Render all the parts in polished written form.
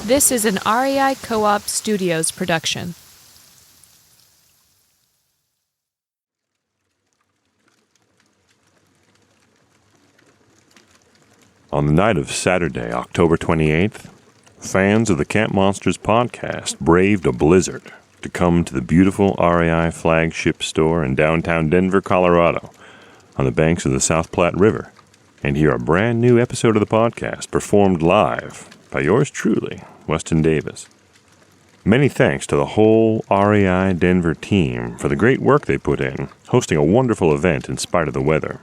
This is an REI Co-op Studios production. On the night of Saturday, October 28th, fans of the Camp Monsters podcast braved a blizzard to come to the beautiful REI Flagship store in downtown Denver, Colorado, on the banks of the South Platte River, and hear a brand new episode of the podcast performed live by yours truly, Weston Davis. Many thanks to the whole REI Denver team for the great work they put in, hosting a wonderful event in spite of the weather.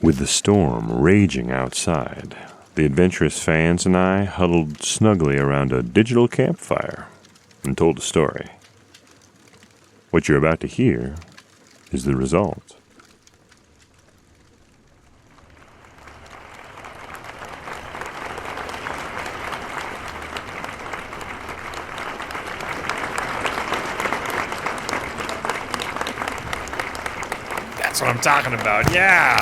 With the storm raging outside, the adventurous fans and I huddled snugly around a digital campfire and told a story. What you're about to hear is the result. That's what I'm talking about, yeah!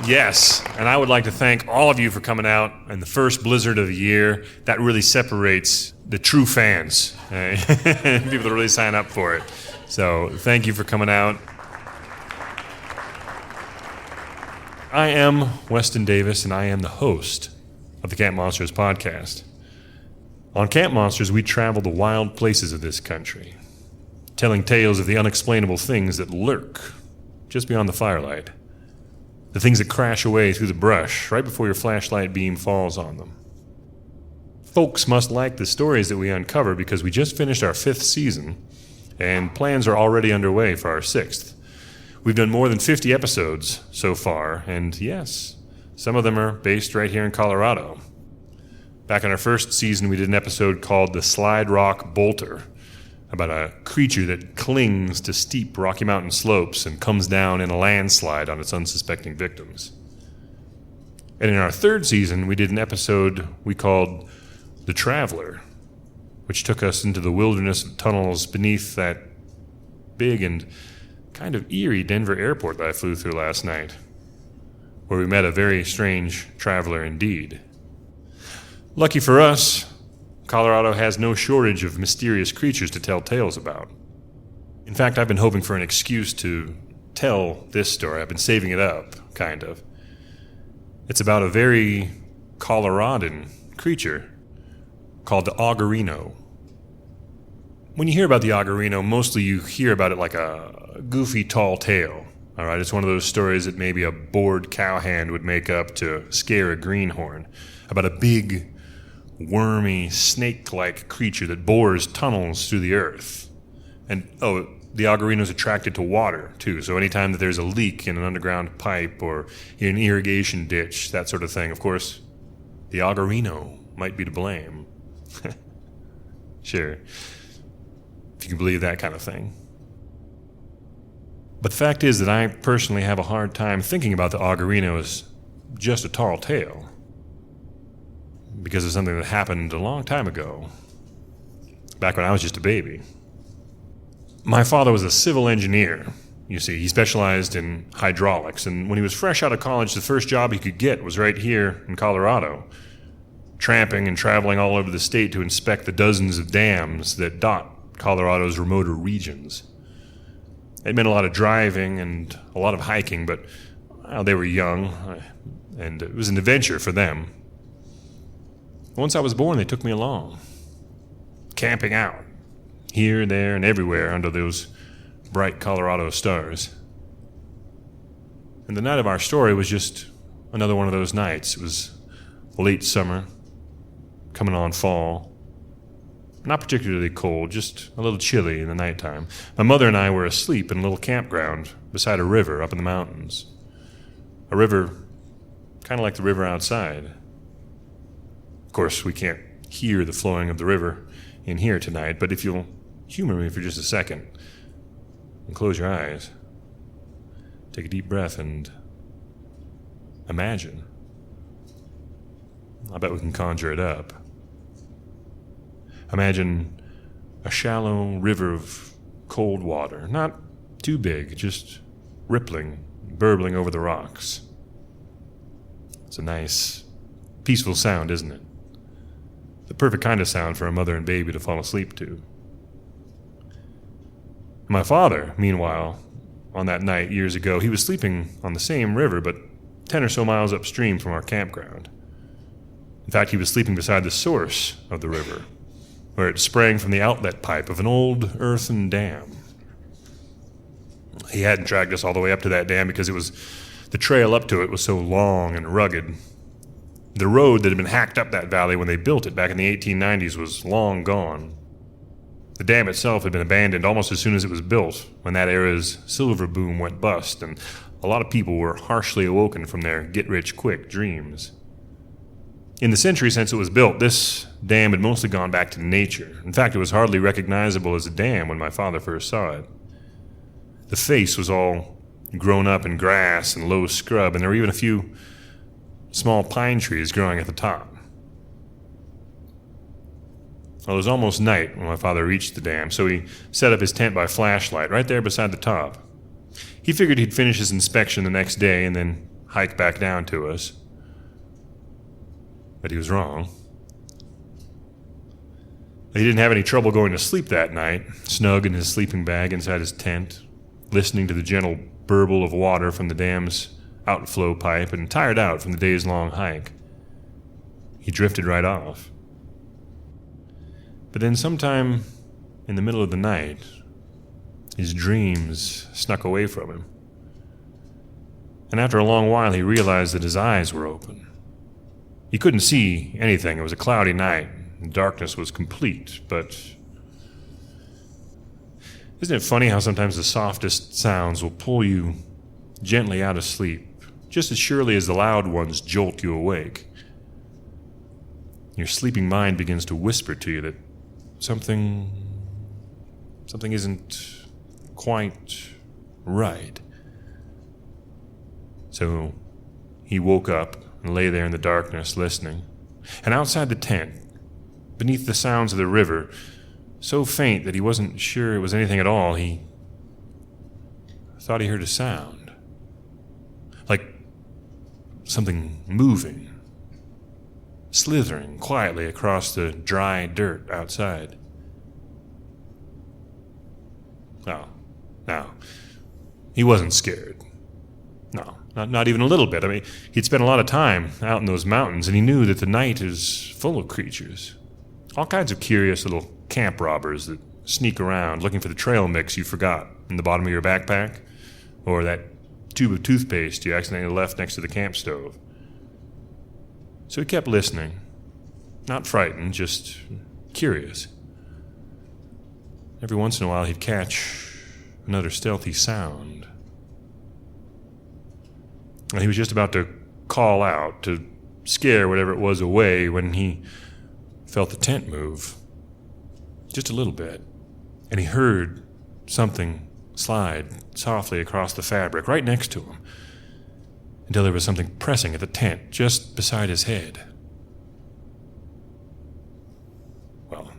Yes, and I would like to thank all of you for coming out in the first blizzard of the year. That really separates the true fans, people that really sign up for it. So thank you for coming out. I am Weston Davis, and I am the host of the Camp Monsters podcast. On Camp Monsters, we travel the wild places of this country, telling tales of the unexplainable things that lurk just beyond the firelight. The things that crash away through the brush right before your flashlight beam falls on them. Folks must like the stories that we uncover because we just finished our 5th season and plans are already underway for our 6th. We've done more than 50 episodes so far, and yes, some of them are based right here in Colorado. Back in our 1st season, we did an episode called The Slide Rock Bolter, about a creature that clings to steep Rocky Mountain slopes and comes down in a landslide on its unsuspecting victims. And in our 3rd season, we did an episode we called The Traveler, which took us into the wilderness of tunnels beneath that big and kind of eerie Denver airport that I flew through last night, where we met a very strange traveler indeed. Lucky for us, Colorado has no shortage of mysterious creatures to tell tales about. In fact, I've been hoping for an excuse to tell this story. I've been saving it up, kind of. It's about a very Coloradan creature called the Augerino. When you hear about the Augerino, mostly you hear about it like a goofy tall tale. All right, it's one of those stories that maybe a bored cowhand would make up to scare a greenhorn, about a big, wormy-snake-like creature that bores tunnels through the earth. And, the Augerino's attracted to water, too, so anytime that there's a leak in an underground pipe or in an irrigation ditch, that sort of thing, of course, the Augerino might be to blame. Sure, if you can believe that kind of thing. But the fact is that I personally have a hard time thinking about the Augerino as just a tall tale, because of something that happened a long time ago, back when I was just a baby. My father was a civil engineer. You see, he specialized in hydraulics, and when he was fresh out of college, the first job he could get was right here in Colorado, tramping and traveling all over the state to inspect the dozens of dams that dot Colorado's remoter regions. It meant a lot of driving and a lot of hiking, but they were young, and it was an adventure for them. Once I was born, they took me along, camping out, here, there, and everywhere under those bright Colorado stars. And the night of our story was just another one of those nights. It was late summer, coming on fall. Not particularly cold, just a little chilly in the nighttime. My mother and I were asleep in a little campground beside a river up in the mountains. A river kind of like the river outside. Of course, we can't hear the flowing of the river in here tonight, but if you'll humor me for just a second and close your eyes, take a deep breath and imagine. I bet we can conjure it up. Imagine a shallow river of cold water, not too big, just rippling, burbling over the rocks. It's a nice, peaceful sound, isn't it? The perfect kind of sound for a mother and baby to fall asleep to. My father, meanwhile, on that night years ago, he was sleeping on the same river, but 10 or so miles upstream from our campground. In fact, he was sleeping beside the source of the river, where it sprang from the outlet pipe of an old earthen dam. He hadn't dragged us all the way up to that dam because the trail up to it was so long and rugged. The road that had been hacked up that valley when they built it back in the 1890s was long gone. The dam itself had been abandoned almost as soon as it was built, when that era's silver boom went bust, and a lot of people were harshly awoken from their get-rich-quick dreams. In the century since it was built, this dam had mostly gone back to nature. In fact, it was hardly recognizable as a dam when my father first saw it. The face was all grown up in grass and low scrub, and there were even a few small pine trees growing at the top. Well, it was almost night when my father reached the dam, so he set up his tent by flashlight right there beside the top. He figured he'd finish his inspection the next day and then hike back down to us. But he was wrong. He didn't have any trouble going to sleep that night, snug in his sleeping bag inside his tent, listening to the gentle burble of water from the dam's outflow pipe, and tired out from the day's long hike. He drifted right off. But then sometime in the middle of the night, his dreams snuck away from him. And after a long while, he realized that his eyes were open. He couldn't see anything. It was a cloudy night. The darkness was complete, but isn't it funny how sometimes the softest sounds will pull you gently out of sleep, just as surely as the loud ones jolt you awake? Your sleeping mind begins to whisper to you that something isn't quite right. So he woke up and lay there in the darkness listening. And outside the tent, beneath the sounds of the river, so faint that he wasn't sure it was anything at all, he thought he heard a sound. Like something moving, slithering quietly across the dry dirt outside. No, he wasn't scared. No, not even a little bit. I mean, he'd spent a lot of time out in those mountains, and he knew that the night is full of creatures. All kinds of curious little camp robbers that sneak around looking for the trail mix you forgot in the bottom of your backpack, or that tube of toothpaste you accidentally left next to the camp stove. So he kept listening, not frightened, just curious. Every once in a while he'd catch another stealthy sound. And he was just about to call out to scare whatever it was away when he felt the tent move. Just a little bit. And he heard something slide softly across the fabric right next to him, until there was something pressing at the tent just beside his head. Well,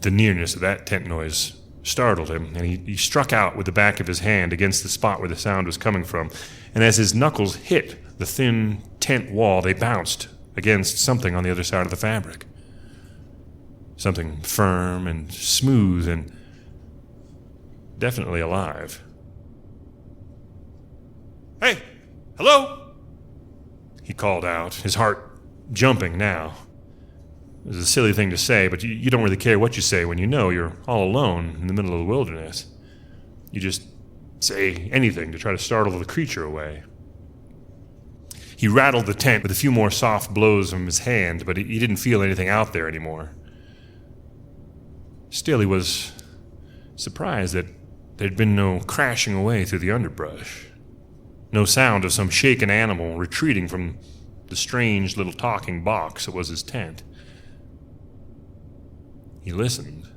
the nearness of that tent noise startled him, and he struck out with the back of his hand against the spot where the sound was coming from. And as his knuckles hit the thin tent wall, they bounced against something on the other side of the fabric. Something firm and smooth and definitely alive. "Hey, hello?" he called out, his heart jumping now. It was a silly thing to say, but you don't really care what you say when you know you're all alone in the middle of the wilderness. You just say anything to try to startle the creature away. He rattled the tent with a few more soft blows from his hand, but he didn't feel anything out there anymore. Still, he was surprised that there'd been no crashing away through the underbrush. No sound of some shaken animal retreating from the strange little talking box that was his tent. He listened,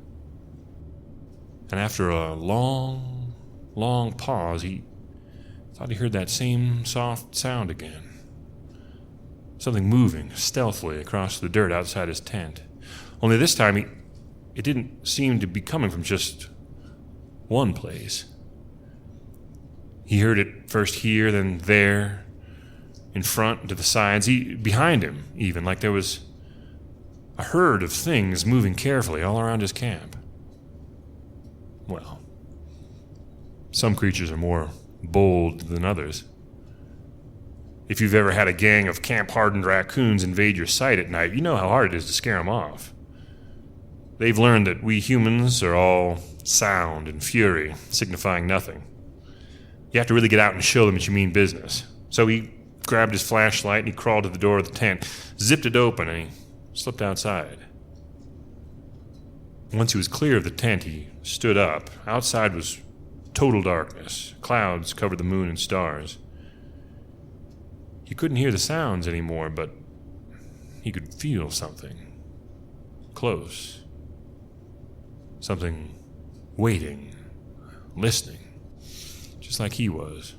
and after a long pause, he thought he heard that same soft sound again. Something moving stealthily across the dirt outside his tent. Only this time, it didn't seem to be coming from just one place. He heard it first here, then there, in front, and to the sides, behind him even, like there was a herd of things moving carefully all around his camp. Well, some creatures are more bold than others. If you've ever had a gang of camp-hardened raccoons invade your sight at night, you know how hard it is to scare them off. They've learned that we humans are all sound and fury, signifying nothing. You have to really get out and show them that you mean business. So he grabbed his flashlight and he crawled to the door of the tent, zipped it open, and he slipped outside. Once he was clear of the tent, he stood up. Outside was total darkness. Clouds covered the moon and stars. He couldn't hear the sounds anymore, but he could feel something. Close. Something waiting, listening, just like he was.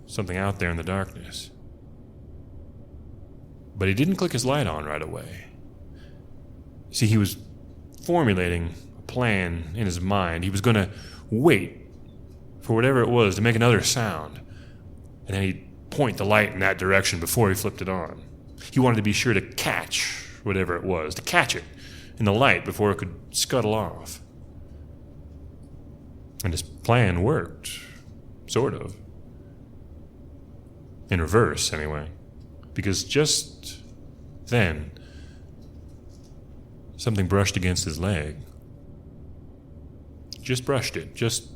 Something out there in the darkness. But he didn't click his light on right away. See, he was formulating a plan in his mind. He was going to wait for whatever it was to make another sound, and then he'd point the light in that direction before he flipped it on. He wanted to be sure to catch whatever it was, to catch it in the light before it could scuttle off. And his plan worked, sort of. In reverse, anyway. Because just then, something brushed against his leg. Just brushed it, just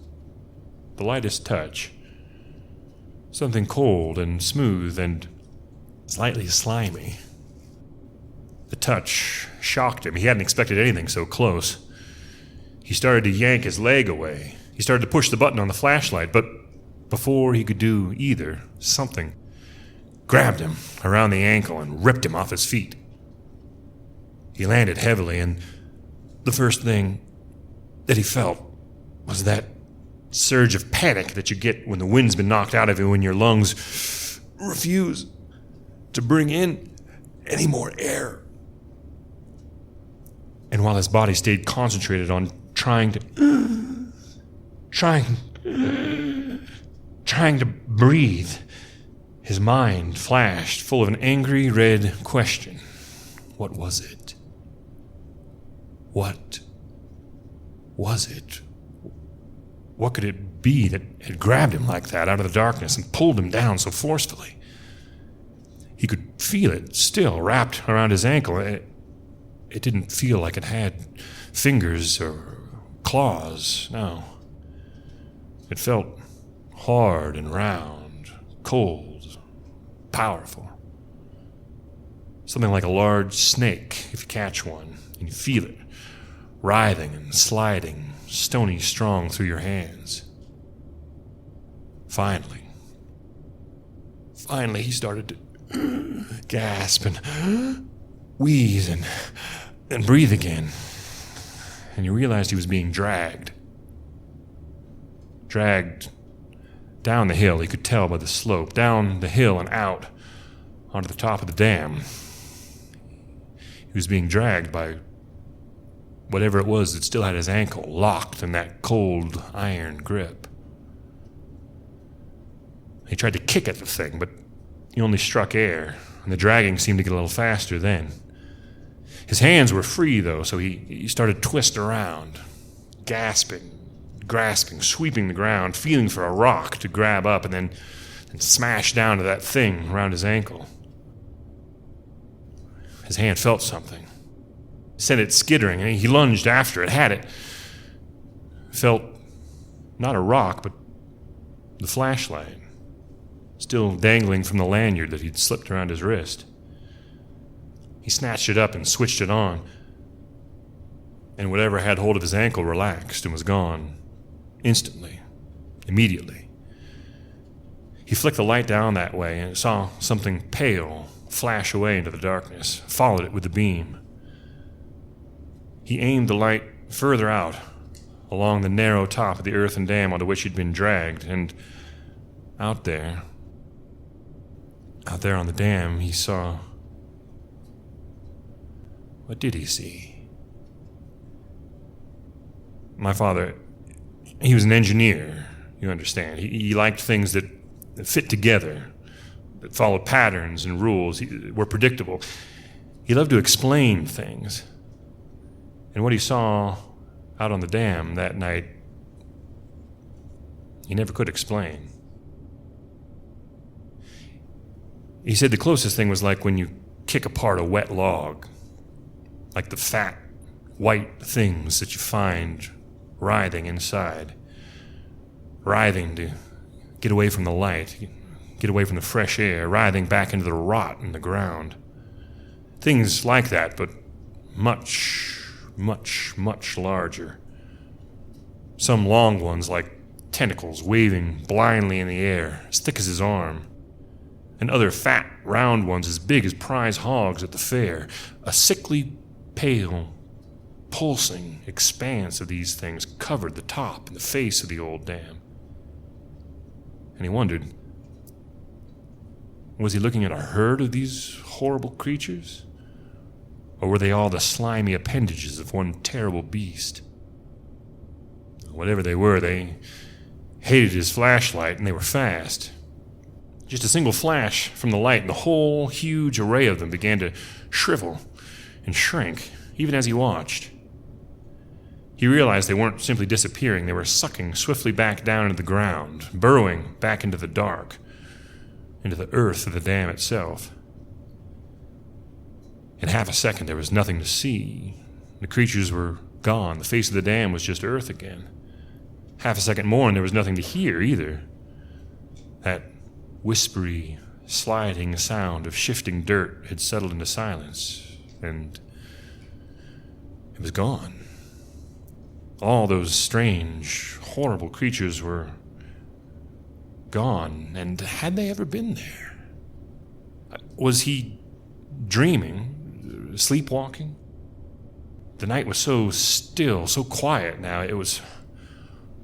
the lightest touch. Something cold and smooth and slightly slimy. The touch shocked him. He hadn't expected anything so close. He started to yank his leg away. He started to push the button on the flashlight, but before he could do either, something grabbed him around the ankle and ripped him off his feet. He landed heavily, and the first thing that he felt was that surge of panic that you get when the wind's been knocked out of you and your lungs refuse to bring in any more air. And while his body stayed concentrated on trying to breathe, his mind flashed full of an angry red question. What was it? What was it? What could it be that had grabbed him like that out of the darkness and pulled him down so forcefully? He could feel it still wrapped around his ankle. It didn't feel like it had fingers or claws, no. It felt hard and round, cold, powerful. Something like a large snake, if you catch one, and you feel it, writhing and sliding, stony strong through your hands. Finally, he started to gasp and wheeze and breathe again. And you realized he was being dragged. Dragged down the hill, he could tell by the slope, down the hill and out onto the top of the dam. He was being dragged by whatever it was that still had his ankle locked in that cold iron grip. He tried to kick at the thing, but he only struck air, and the dragging seemed to get a little faster then. His hands were free, though, so he started to twist around, gasping, grasping, sweeping the ground, feeling for a rock to grab up and then smash down to that thing around his ankle. His hand felt something. Sent it skittering, and he lunged after it, had it. Felt not a rock, but the flashlight, still dangling from the lanyard that he'd slipped around his wrist. He snatched it up and switched it on, and whatever had hold of his ankle relaxed and was gone instantly, immediately. He flicked the light down that way and saw something pale flash away into the darkness, followed it with the beam. He aimed the light further out along the narrow top of the earthen dam onto which he'd been dragged, and out there on the dam, he saw... What did he see? My father, he was an engineer, you understand. He liked things that fit together, that followed patterns and rules, were predictable. He loved to explain things. And what he saw out on the dam that night, he never could explain. He said the closest thing was like when you kick apart a wet log, like the fat, white things that you find writhing inside, writhing to get away from the light, get away from the fresh air, writhing back into the rot in the ground. Things like that, but much, much, much larger. Some long ones like tentacles waving blindly in the air, as thick as his arm. And other fat, round ones as big as prize hogs at the fair. A sickly, pale, pulsing expanse of these things covered the top and the face of the old dam. And he wondered, was he looking at a herd of these horrible creatures? Or were they all the slimy appendages of one terrible beast? Whatever they were, they hated his flashlight, and they were fast. Just a single flash from the light, and the whole huge array of them began to shrivel and shrink, even as he watched. He realized they weren't simply disappearing, they were sucking swiftly back down into the ground, burrowing back into the dark, into the earth of the dam itself. In half a second, there was nothing to see. The creatures were gone. The face of the dam was just earth again. Half a second more, and there was nothing to hear either. That whispery, sliding sound of shifting dirt had settled into silence, and it was gone. All those strange, horrible creatures were gone, and had they ever been there? Was he dreaming, sleepwalking? The night was so still, so quiet now, it was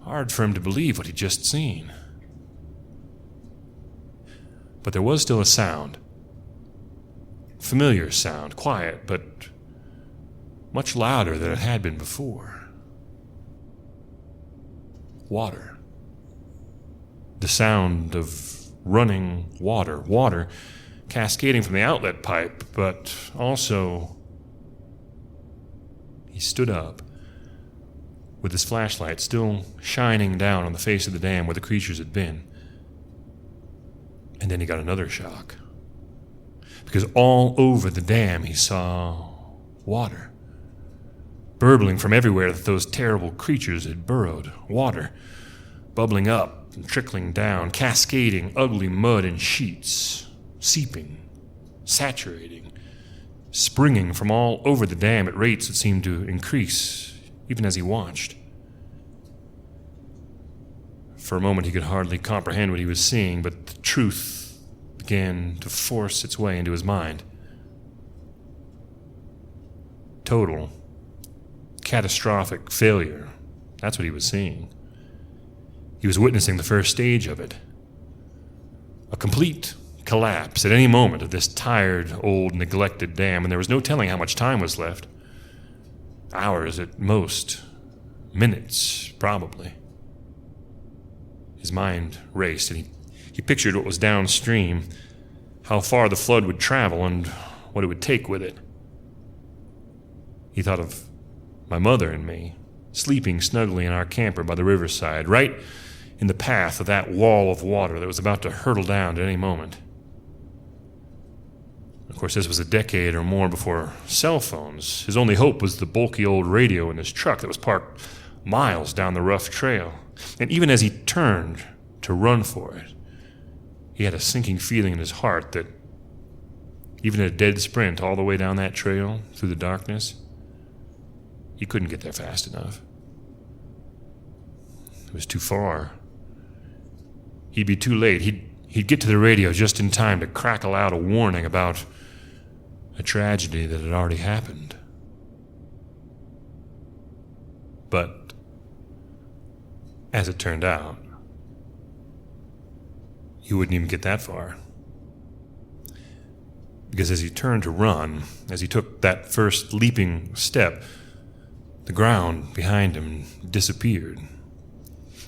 hard for him to believe what he'd just seen. But there was still a sound. Familiar sound, quiet, but much louder than it had been before. Water. The sound of running water. Water cascading from the outlet pipe, but also... He stood up, with his flashlight still shining down on the face of the dam where the creatures had been. And then he got another shock. Because all over the dam he saw water. Burbling from everywhere that those terrible creatures had burrowed. Water. Bubbling up and trickling down. Cascading ugly mud in sheets. Seeping. Saturating. Springing from all over the dam at rates that seemed to increase even as he watched. For a moment he could hardly comprehend what he was seeing, but the truth began to force its way into his mind. Total, catastrophic failure. That's what he was seeing. He was witnessing the first stage of it. A complete collapse at any moment of this tired, old, neglected dam, and there was no telling how much time was left. Hours at most. Minutes, probably. His mind raced, and he pictured what was downstream, how far the flood would travel, and what it would take with it. He thought of my mother and me, sleeping snugly in our camper by the riverside, right in the path of that wall of water that was about to hurtle down at any moment. Of course, this was a decade or more before cell phones. His only hope was the bulky old radio in his truck that was parked miles down the rough trail. And even as he turned to run for it, he had a sinking feeling in his heart that even at a dead sprint all the way down that trail through the darkness, he couldn't get there fast enough. It was too far. He'd be too late. He'd get to the radio just in time to crackle out a warning about a tragedy that had already happened. But as it turned out, he wouldn't even get that far. Because as he turned to run, as he took that first leaping step, the ground behind him disappeared.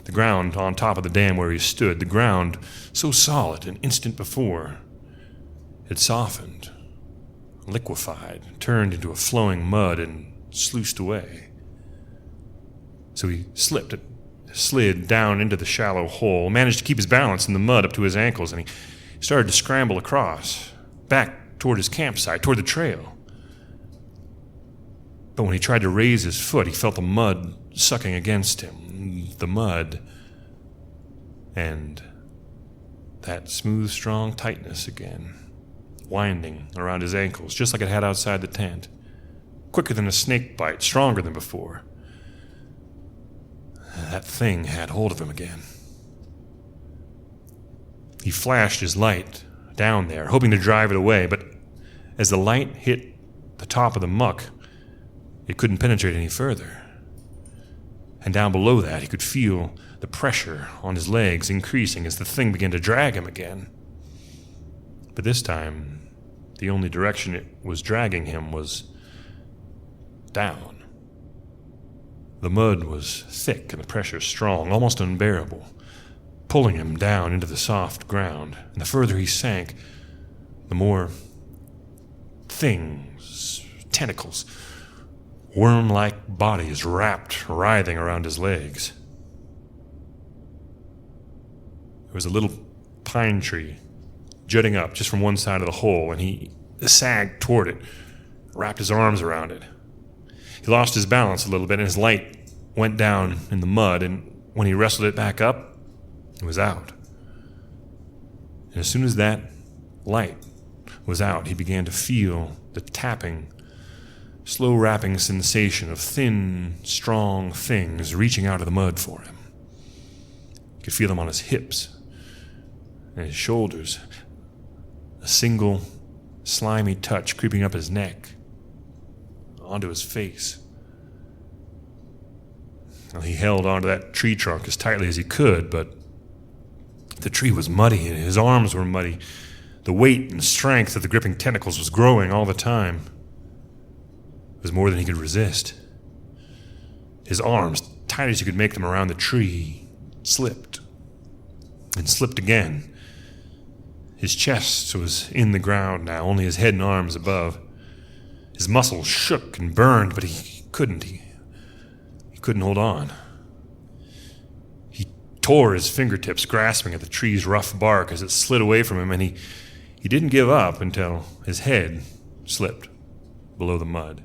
The ground on top of the dam where he stood, the ground so solid an instant before, had softened, liquefied, turned into a flowing mud, and sluiced away. So he slid down into the shallow hole, managed to keep his balance in the mud up to his ankles, and he started to scramble across, back toward his campsite, toward the trail. But when he tried to raise his foot, he felt the mud sucking against him. The mud and that smooth, strong tightness again, winding around his ankles, just like it had outside the tent. Quicker than a snake bite, stronger than before. That thing had hold of him again. He flashed his light down there, hoping to drive it away, but as the light hit the top of the muck, it couldn't penetrate any further. And down below that, he could feel the pressure on his legs increasing as the thing began to drag him again. But this time, the only direction it was dragging him was down. The mud was thick and the pressure strong, almost unbearable, pulling him down into the soft ground. And the further he sank, the more things, tentacles, worm-like bodies wrapped, writhing around his legs. There was a little pine tree jutting up just from one side of the hole, and he sagged toward it, wrapped his arms around it. He lost his balance a little bit, and his light went down in the mud, and when he wrestled it back up, it was out. And as soon as that light was out, he began to feel the tapping, slow wrapping sensation of thin, strong things reaching out of the mud for him. He could feel them on his hips and his shoulders, a single slimy touch creeping up his neck, onto his face. Well, he held onto that tree trunk as tightly as he could, but the tree was muddy and his arms were muddy. The weight and strength of the gripping tentacles was growing all the time. It was more than he could resist. His arms, tight as you could make them around the tree, slipped and slipped again. His chest was in the ground now, only his head and arms above. His muscles shook and burned, but he couldn't hold on. He tore his fingertips, grasping at the tree's rough bark as it slid away from him, and he didn't give up until his head slipped below the mud.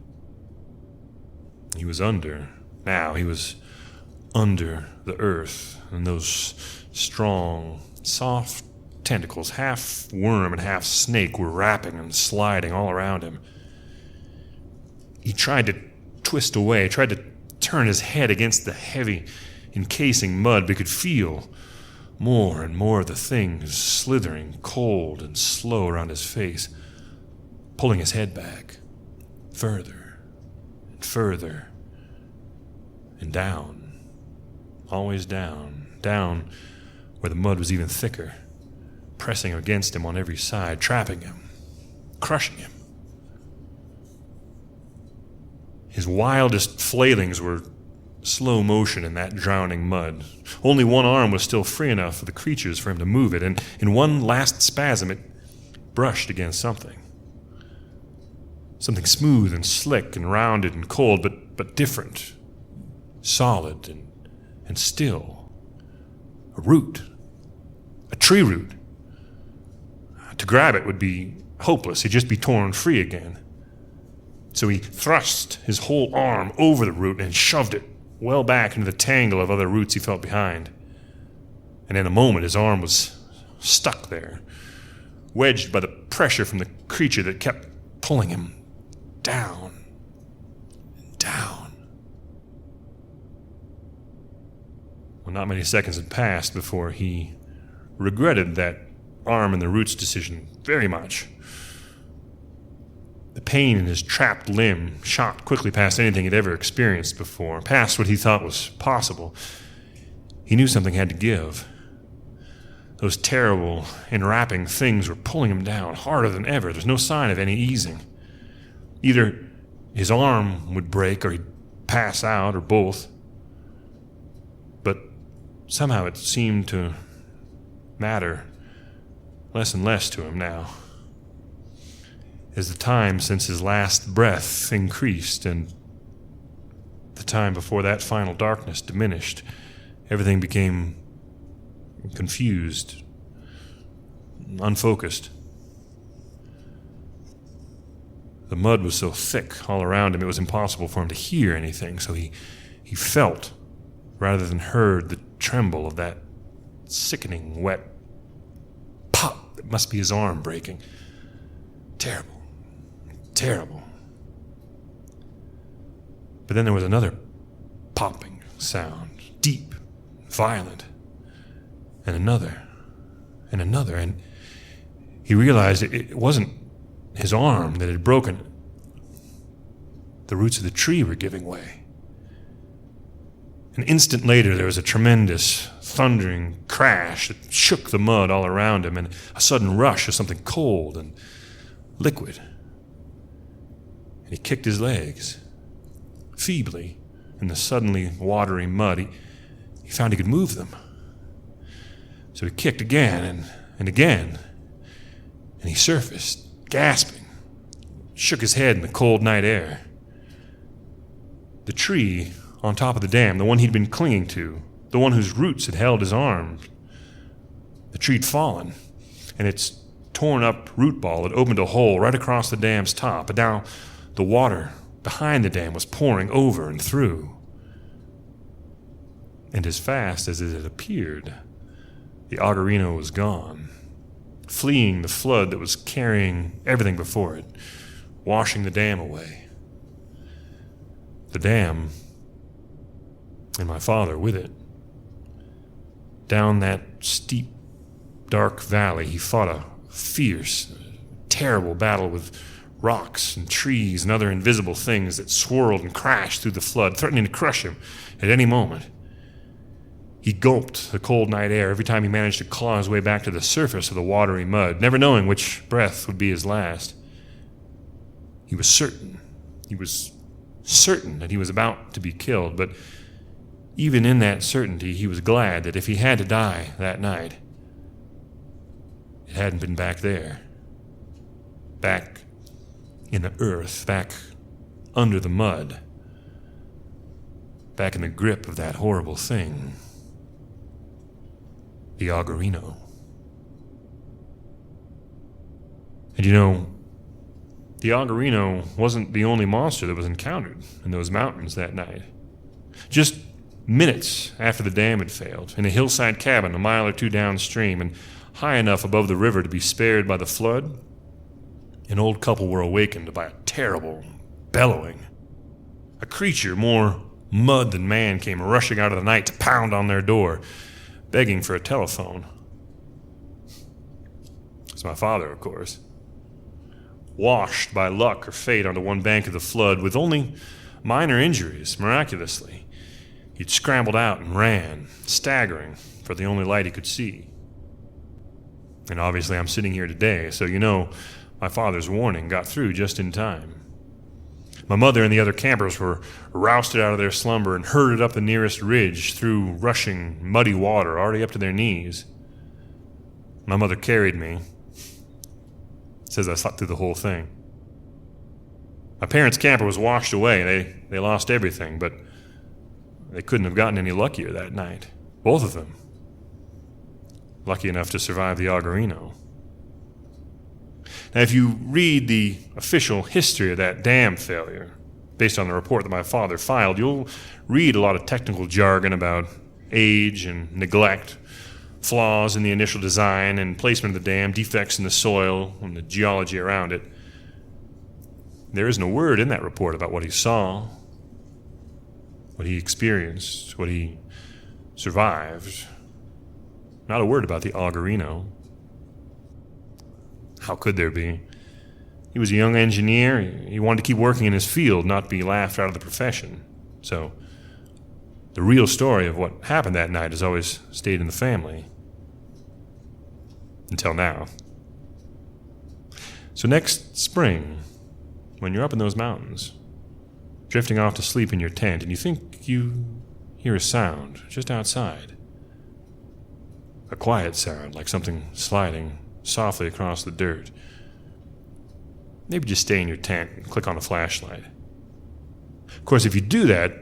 He was under the earth, and those strong, soft tentacles, half worm and half snake, were wrapping and sliding all around him. He tried to twist away, tried to turn his head against the heavy, encasing mud, but he could feel more and more of the things slithering cold and slow around his face, pulling his head back, further and further, and down, always down, down where the mud was even thicker, pressing against him on every side, trapping him, crushing him. His wildest flailings were slow motion in that drowning mud. Only one arm was still free enough for the creatures for him to move it, and in one last spasm it brushed against something. Something smooth and slick and rounded and cold, but different, solid and still. A root. A tree root. To grab it would be hopeless. He'd just be torn free again. So he thrust his whole arm over the root and shoved it well back into the tangle of other roots he felt behind. And in a moment, his arm was stuck there, wedged by the pressure from the creature that kept pulling him down and down. Well, not many seconds had passed before he regretted that arm and the roots decision very much. The pain in his trapped limb shot quickly past anything he'd ever experienced before, past what he thought was possible. He knew something had to give. Those terrible, enwrapping things were pulling him down harder than ever. There's no sign of any easing. Either his arm would break or he'd pass out, or both. But somehow it seemed to matter less and less to him now. as the time since his last breath increased and the time before that final darkness diminished. Everything became confused, unfocused. The mud was so thick all around him, it was impossible for him to hear anything, so he felt, rather than heard, the tremble of that sickening, wet pop. It must be his arm breaking. Terrible. Terrible. But then there was another popping sound, deep, violent, and another, and he realized it wasn't his arm that had broken. The roots of the tree were giving way. An instant later, there was a tremendous, thundering crash that shook the mud all around him, and a sudden rush of something cold and liquid. And he kicked his legs. Feebly, in the suddenly watery mud, he found he could move them. So he kicked again and again, and he surfaced, gasping, shook his head in the cold night air. The tree on top of the dam, the one he'd been clinging to, the one whose roots had held his arm, the tree had fallen, and its torn up root ball had opened a hole right across the dam's top, and now the water behind the dam was pouring over and through. And as fast as it had appeared, the Augerino was gone, fleeing the flood that was carrying everything before it, washing the dam away. The dam, and my father with it. Down that steep, dark valley, he fought a fierce, terrible battle with rocks and trees and other invisible things that swirled and crashed through the flood, threatening to crush him at any moment. He gulped the cold night air every time he managed to claw his way back to the surface of the watery mud, never knowing which breath would be his last. He was certain that he was about to be killed, but even in that certainty, he was glad that if he had to die that night, it hadn't been back there, back in the earth, back under the mud, back in the grip of that horrible thing, the Augerino. And you know, the Augerino wasn't the only monster that was encountered in those mountains that night. Just minutes after the dam had failed, in a hillside cabin a mile or two downstream and high enough above the river to be spared by the flood, an old couple were awakened by a terrible bellowing. A creature more mud than man came rushing out of the night to pound on their door, begging for a telephone. It's my father, of course. Washed by luck or fate onto one bank of the flood with only minor injuries, miraculously, he'd scrambled out and ran, staggering for the only light he could see. And obviously I'm sitting here today, so you know my father's warning got through just in time. My mother and the other campers were rousted out of their slumber and herded up the nearest ridge through rushing, muddy water already up to their knees. My mother carried me. Says I slept through the whole thing. My parents' camper was washed away. They lost everything, but they couldn't have gotten any luckier that night. Both of them. Lucky enough to survive the Augerino. Now, if you read the official history of that dam failure, based on the report that my father filed, you'll read a lot of technical jargon about age and neglect, flaws in the initial design and placement of the dam, defects in the soil and the geology around it. There isn't a word in that report about what he saw, what he experienced, what he survived. Not a word about the Augerino. How could there be? He was a young engineer. He wanted to keep working in his field, not be laughed out of the profession. So the real story of what happened that night has always stayed in the family. Until now. So next spring, when you're up in those mountains, drifting off to sleep in your tent, and you think you hear a sound just outside, a quiet sound like something sliding softly across the dirt, maybe just stay in your tent and click on the flashlight. Of course, if you do that,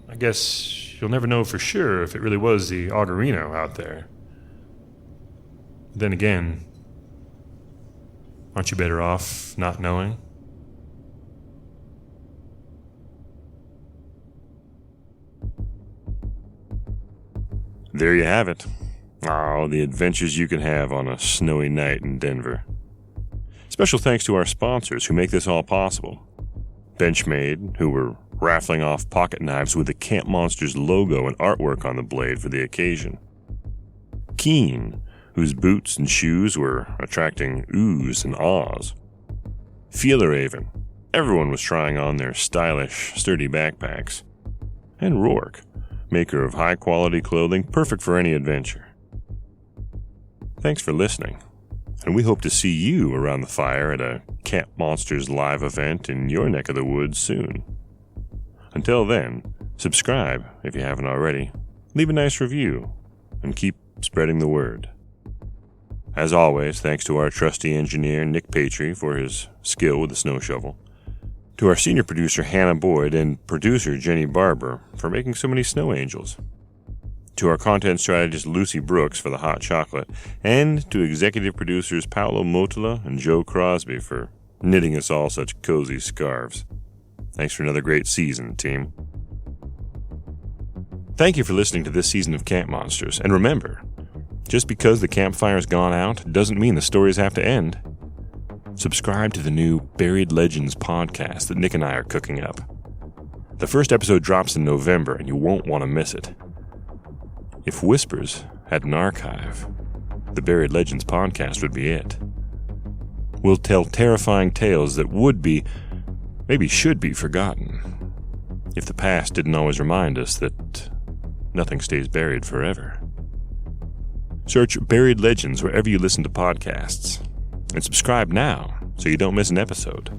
I guess you'll never know for sure if it really was the Augerino out there. Then again, aren't you better off not knowing? There you have it. Oh, the adventures you can have on a snowy night in Denver. Special thanks to our sponsors who make this all possible. Benchmade, who were raffling off pocket knives with the Camp Monsters logo and artwork on the blade for the occasion. Keen, whose boots and shoes were attracting oohs and ahs. Feelerhaven, everyone was trying on their stylish, sturdy backpacks. And Rourke, maker of high-quality clothing perfect for any adventure. Thanks for listening, and we hope to see you around the fire at a Camp Monsters live event in your neck of the woods soon. Until then, subscribe if you haven't already, leave a nice review, and keep spreading the word. As always, thanks to our trusty engineer Nick Patry for his skill with the snow shovel, to our senior producer Hannah Boyd and producer Jenny Barber for making so many snow angels, to our content strategist Lucy Brooks for the hot chocolate, and to executive producers Paolo Motola and Joe Crosby for knitting us all such cozy scarves. Thanks for another great season, team. Thank you for listening to this season of Camp Monsters, and remember, just because the campfire's gone out doesn't mean the stories have to end. Subscribe to the new Buried Legends podcast that Nick and I are cooking up. The first episode drops in November, and you won't want to miss it. If Whispers had an archive, the Buried Legends podcast would be it. We'll tell terrifying tales that would be, maybe should be, forgotten, if the past didn't always remind us that nothing stays buried forever. Search Buried Legends wherever you listen to podcasts, and subscribe now so you don't miss an episode.